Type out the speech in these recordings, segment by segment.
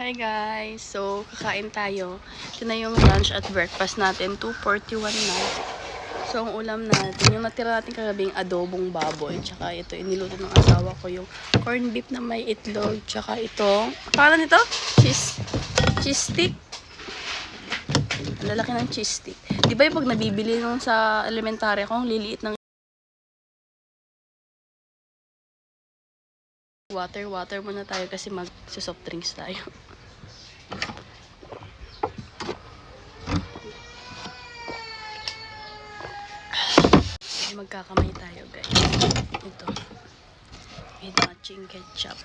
Hi guys! So, kakain tayo. Ito na yung lunch at breakfast natin. 2:41 na. So, ang ulam natin, yung natira natin kagabing adobong baboy. Tsaka ito, iniluto ng asawa ko yung corned beef na may itlog. Tsaka ito, pangalan nito? Cheese stick. Ang lalaki ng cheese stick. Di ba yung pag nabibili nung sa elementary ko, ang liliit ng water muna tayo kasi mag-soft drinks tayo. Magkakamay tayo guys. Ito. With matching ketchup.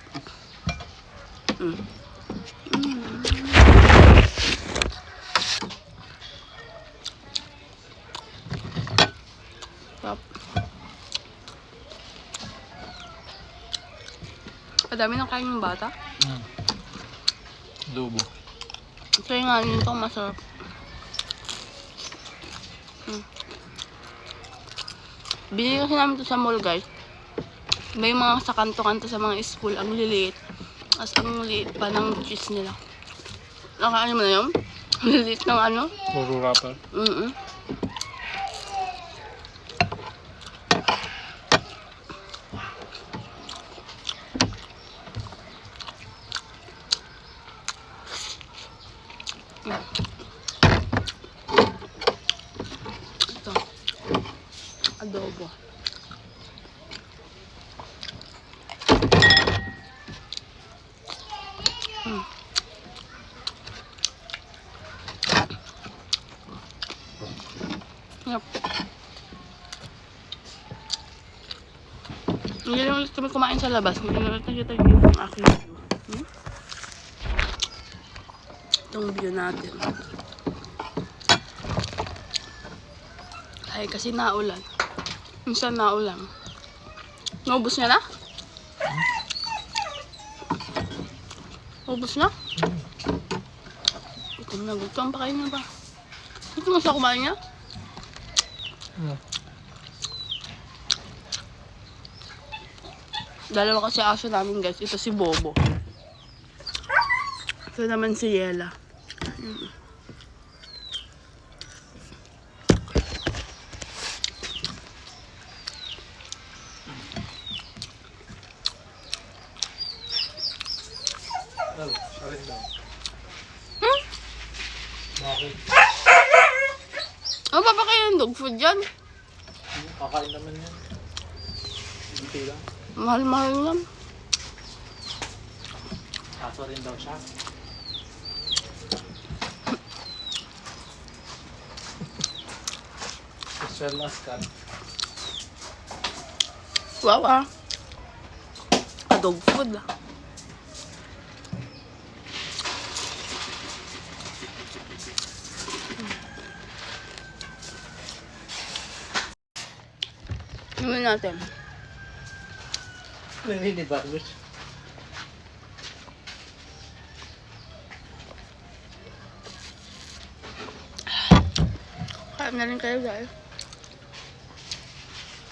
Top. Madami nang kain yung bata. Adobo. Kaya nga nito masarap. Binili kasi namin ito sa mall guys. May mga sa kanto-kanto sa mga school, ang liliit. As ang liit pa ng cheese nila. Nakaano mo na yun? Liliit ng ano? Puro wrapper. Ito. Adobo. Yep. Hindi lang ulit kami kumain sa labas. Hindi lang ulit nakita yung aking view. Itong view natin. Ay, kasi naulan. Minsan naulan. Naubos niya na? Naubos na? Gutom na gutom. Pakain na ba? Ito mo sa kumain niya? Dalawa kasi aso namin guys. Ito si Bobo. Ito naman si Yela. Sarin daw. Bakit? Ano pa kayo ng dog food dyan? Kakain naman yan. Hindi lang. Mahal-mahal lang. Aso rin daw siya. Special last cut. Wow ah. Dog food ah. Tingnan natin. Naninibalos. Kain na rin kayo guys.